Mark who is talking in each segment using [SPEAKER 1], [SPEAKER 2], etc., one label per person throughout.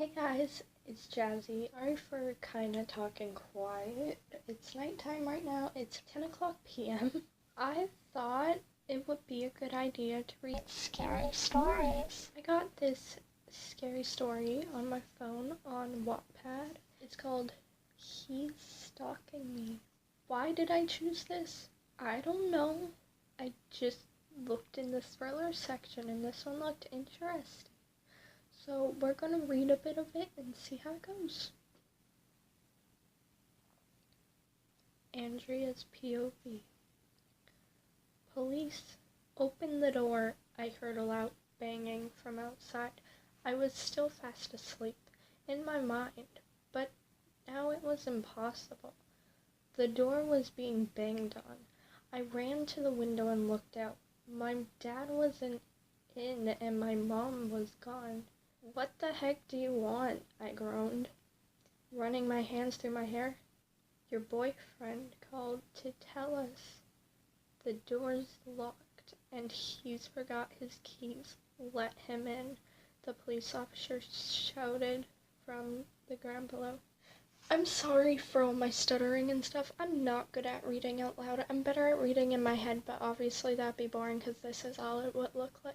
[SPEAKER 1] Hey guys, it's Jazzy. Sorry for kinda talking quiet. It's nighttime right now. It's 10 o'clock p.m. I thought it would be a good idea to read scary stories. I got this scary story on my phone on Wattpad. It's called He's Stalking Me. Why did I choose this? I don't know. I just looked in the thriller section and this one looked interesting. So we're going to read a bit of it and see how it goes. Andrea's POV. Police, open the door, I heard a loud banging from outside. I was still fast asleep, in my mind, but now it was impossible. The door was being banged on. I ran to the window and looked out. My dad wasn't in and my mom was gone. What the heck do you want? I groaned, running my hands through my hair. Your boyfriend called to tell us the door's locked and he's forgot his keys. Let him in, the police officer shouted from the ground below. I'm sorry for all my stuttering and stuff. I'm not good at reading out loud. I'm better at reading in my head, but obviously that'd be boring because this is all it would look like.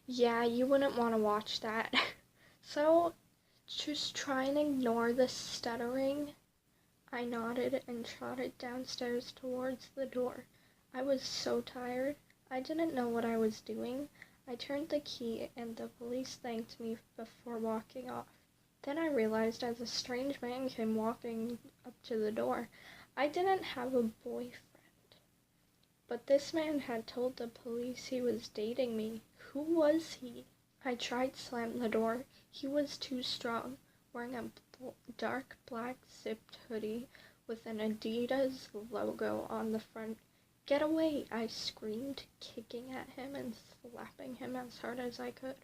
[SPEAKER 1] Yeah, you wouldn't want to watch that. So, just try and ignore the stuttering. I nodded and trotted downstairs towards the door. I was so tired. I didn't know what I was doing. I turned the key and the police thanked me before walking off. Then I realized as a strange man came walking up to the door. I didn't have a boyfriend. But this man had told the police he was dating me. Who was he? I tried to slam the door. He was too strong, wearing a dark black zipped hoodie with an Adidas logo on the front. Get away, I screamed, kicking at him and slapping him as hard as I could.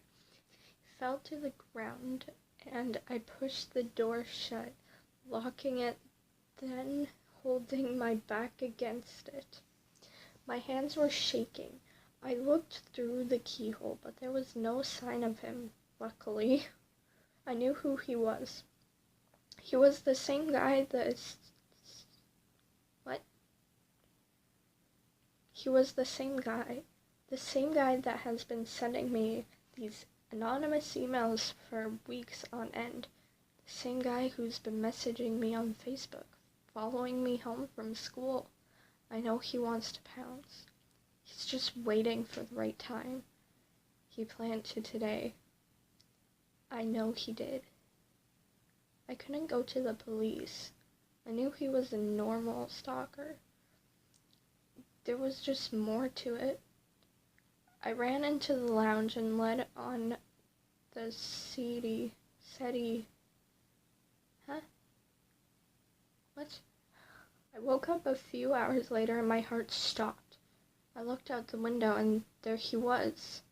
[SPEAKER 1] He fell to the ground and I pushed the door shut, locking it, then holding my back against it. My hands were shaking. I looked through the keyhole, but there was no sign of him, luckily. I knew who he was. He was the same guy He was the same guy that has been sending me these anonymous emails for weeks on end. The same guy who's been messaging me on Facebook, following me home from school. I know he wants to pounce. He's just waiting for the right time. He planned to today. I know he did. I couldn't go to the police. I knew he was a normal stalker. There was just more to it. I ran into the lounge and led on the SETI. What? I woke up a few hours later and my heart stopped. I looked out the window and there he was.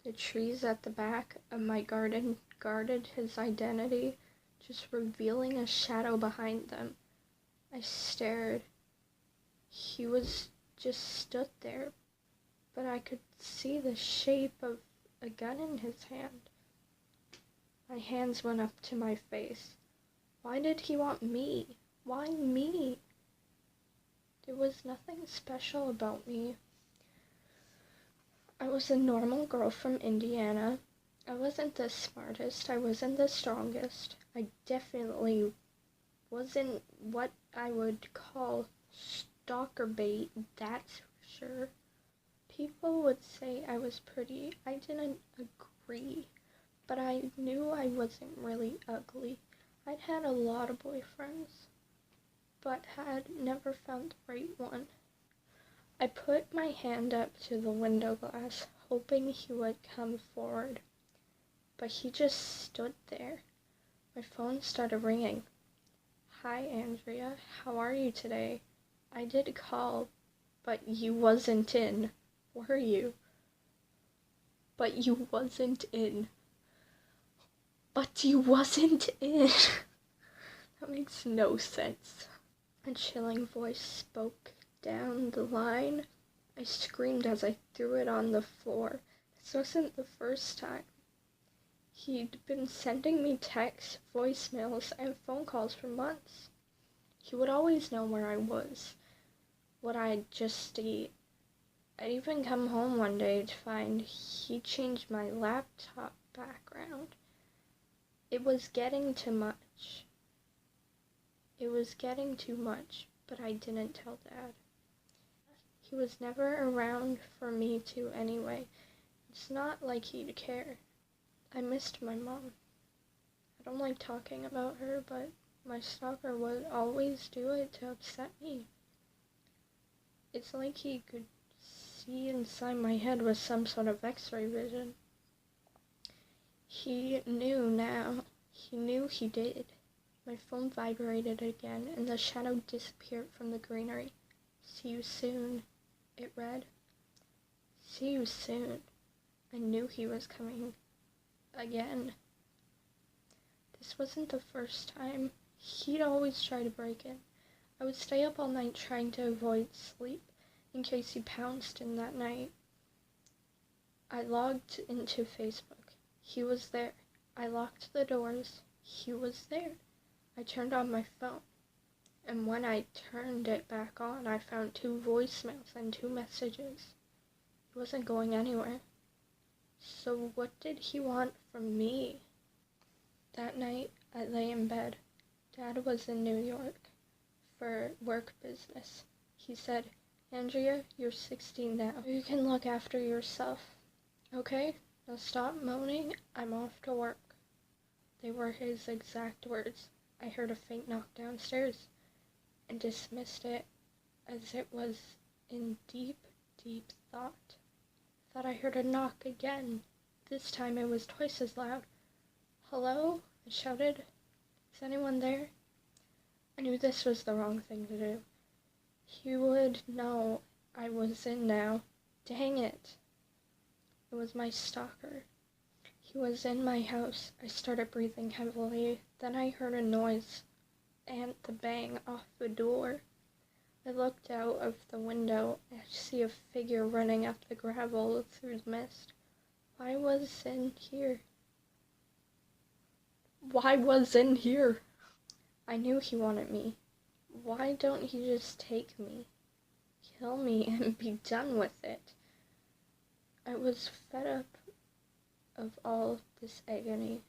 [SPEAKER 1] The trees at the back of my garden guarded his identity, just revealing a shadow behind them. I stared. He was just stood there, but I could see the shape of a gun in his hand. My hands went up to my face. Why did he want me? Why me? There was nothing special about me. I was a normal girl from Indiana. I wasn't the smartest. I wasn't the strongest. I definitely wasn't what I would call stalker bait, that's for sure. People would say I was pretty. I didn't agree, but I knew I wasn't really ugly. I'd had a lot of boyfriends, but had never found the right one. I put my hand up to the window glass, hoping he would come forward, but he just stood there. My phone started ringing. Hi, Andrea. How are you today? I did call, but you wasn't in, were you? But you wasn't in. But you wasn't in. That makes no sense. A chilling voice spoke down the line. I screamed as I threw it on the floor. This wasn't the first time. He'd been sending me texts, voicemails, and phone calls for months. He would always know where I was, what I'd just ate. I'd even come home one day to find he changed my laptop background. It was getting too much. But I didn't tell Dad. He was never around for me to anyway. It's not like he'd care. I missed my mom. I don't like talking about her, but my stalker would always do it to upset me. It's like he could see inside my head with some sort of x-ray vision. He knew now. He knew he did. My phone vibrated again, and the shadow disappeared from the greenery. "See you soon," it read. "See you soon." I knew he was coming. Again. This wasn't the first time. He'd always try to break in. I would stay up all night trying to avoid sleep in case he pounced in that night. I logged into Facebook. He was there. I locked the doors. He was there. I turned on my phone. And when I turned it back on, I found 2 voicemails and 2 messages. He wasn't going anywhere. So what did he want from me? That night, I lay in bed. Dad was in New York for work business. He said, "Andrea, you're 16 now. You can look after yourself. Okay? Now stop moaning. I'm off to work." They were his exact words. I heard a faint knock downstairs and dismissed it as it was in deep, deep thought. Thought I heard a knock again. This time it was twice as loud. "Hello?" I shouted. "Is anyone there?" I knew this was the wrong thing to do. He would know I was in now. Dang it. It was my stalker. He was in my house. I started breathing heavily. Then I heard a noise and the bang off the door. I looked out of the window and I see a figure running up the gravel through the mist. Why was in here? I knew he wanted me. Why don't he just take me, kill me, and be done with it? I was fed up of all this agony.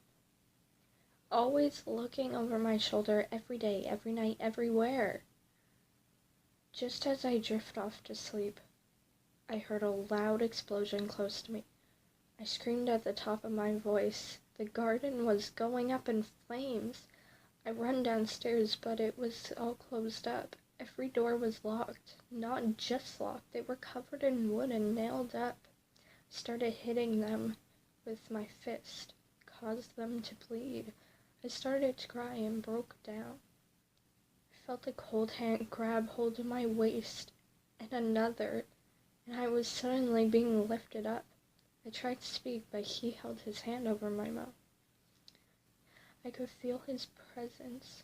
[SPEAKER 1] Always looking over my shoulder every day, every night, everywhere. Just as I drift off to sleep, I heard a loud explosion close to me. I screamed at the top of my voice. The garden was going up in flames. I ran downstairs, but it was all closed up. Every door was locked. Not just locked, they were covered in wood and nailed up. I started hitting them with my fist, caused them to bleed. I started to cry and broke down. I felt a cold hand grab hold of my waist, and another, and I was suddenly being lifted up. I tried to speak, but he held his hand over my mouth. I could feel his presence.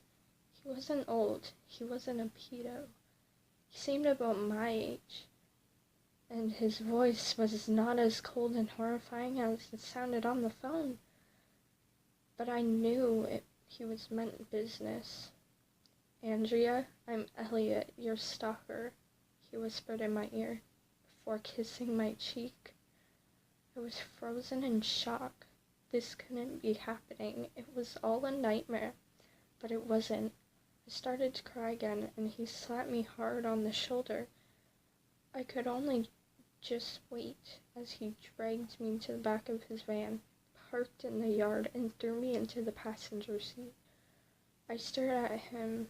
[SPEAKER 1] He wasn't old. He wasn't a pedo. He seemed about my age. And his voice was not as cold and horrifying as it sounded on the phone. But I knew he was meant business. "Andrea, I'm Elliot, your stalker," he whispered in my ear, before kissing my cheek. I was frozen in shock. This couldn't be happening. It was all a nightmare. But it wasn't. I started to cry again, and he slapped me hard on the shoulder. I could only just wait as he dragged me to the back of his van, parked in the yard, and threw me into the passenger seat. I stared at him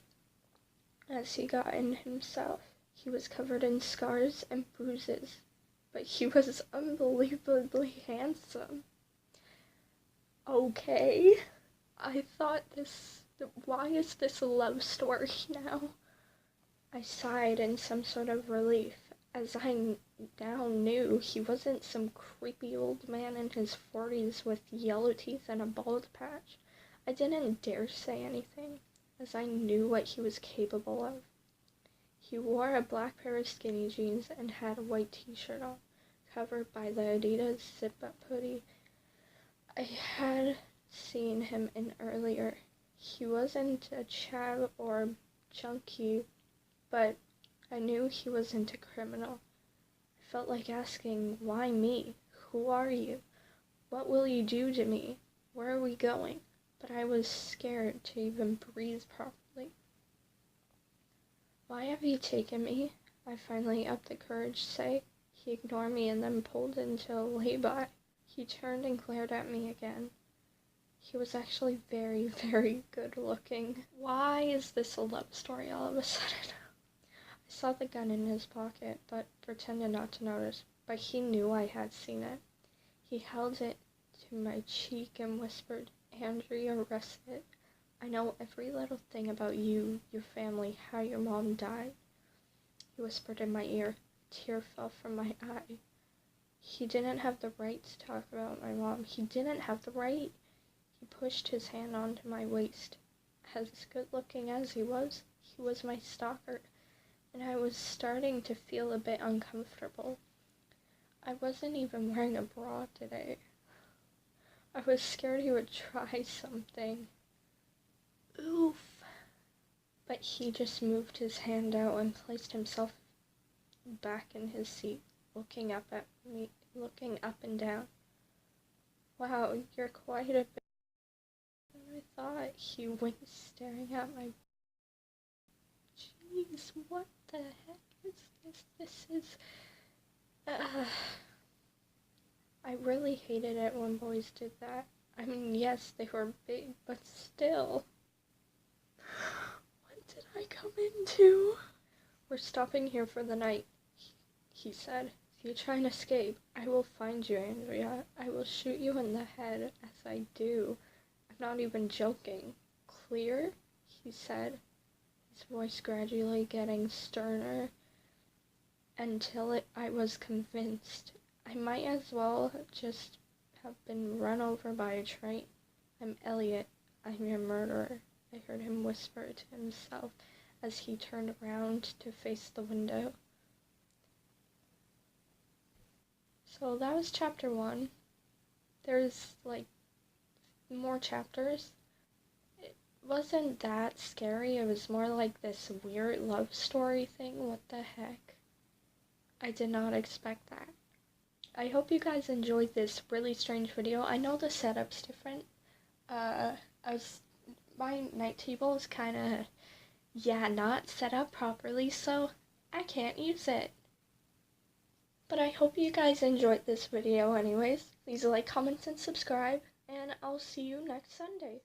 [SPEAKER 1] as he got in himself. He was covered in scars and bruises, but he was unbelievably handsome. Okay, I thought why is this a love story now? I sighed in some sort of relief, as I now knew he wasn't some creepy old man in his 40s with yellow teeth and a bald patch. I didn't dare say anything, as I knew what he was capable of. He wore a black pair of skinny jeans and had a white t-shirt on, covered by the Adidas zip-up hoodie I had seen him in earlier. He wasn't a chav or junkie, but I knew he wasn't a criminal. I felt like asking, why me? Who are you? What will you do to me? Where are we going? But I was scared to even breathe properly. Why have you taken me? I finally upped the courage to say. He ignored me and then pulled into a lay-by. He turned and glared at me again. He was actually very, very good looking. Why is this a love story all of a sudden? I saw the gun in his pocket, but pretended not to notice. But he knew I had seen it. He held it to my cheek and whispered, Andrea, arrest it. I know every little thing about you, your family, how your mom died. He whispered in my ear. A tear fell from my eye. He didn't have the right to talk about my mom. He didn't have the right. He pushed his hand onto my waist. As good looking as he was my stalker, and I was starting to feel a bit uncomfortable. I wasn't even wearing a bra today. I was scared he would try something. Oof. But he just moved his hand out and placed himself back in his seat, looking up at me, looking up and down. Wow, you're quite a bit. I thought he went staring at my. Jeez, what the heck is this? This is. I really hated it when boys did that. I mean, yes, they were big, but still. What did I come into? We're stopping here for the night, he said. If you try and escape, I will find you, Andrea. I will shoot you in the head as I do. I'm not even joking. Clear? He said, his voice gradually getting sterner until I was convinced. I might as well just have been run over by a train. I'm Elliot. I'm your murderer, I heard him whisper to himself as he turned around to face the window. So that was chapter 1. There's more chapters. It wasn't that scary. It was more like this weird love story thing. What the heck? I did not expect that. I hope you guys enjoyed this really strange video. I know the setup's different. My night table is kind of, not set up properly, so I can't use it. But I hope you guys enjoyed this video anyways. Please like, comment, and subscribe, and I'll see you next Sunday.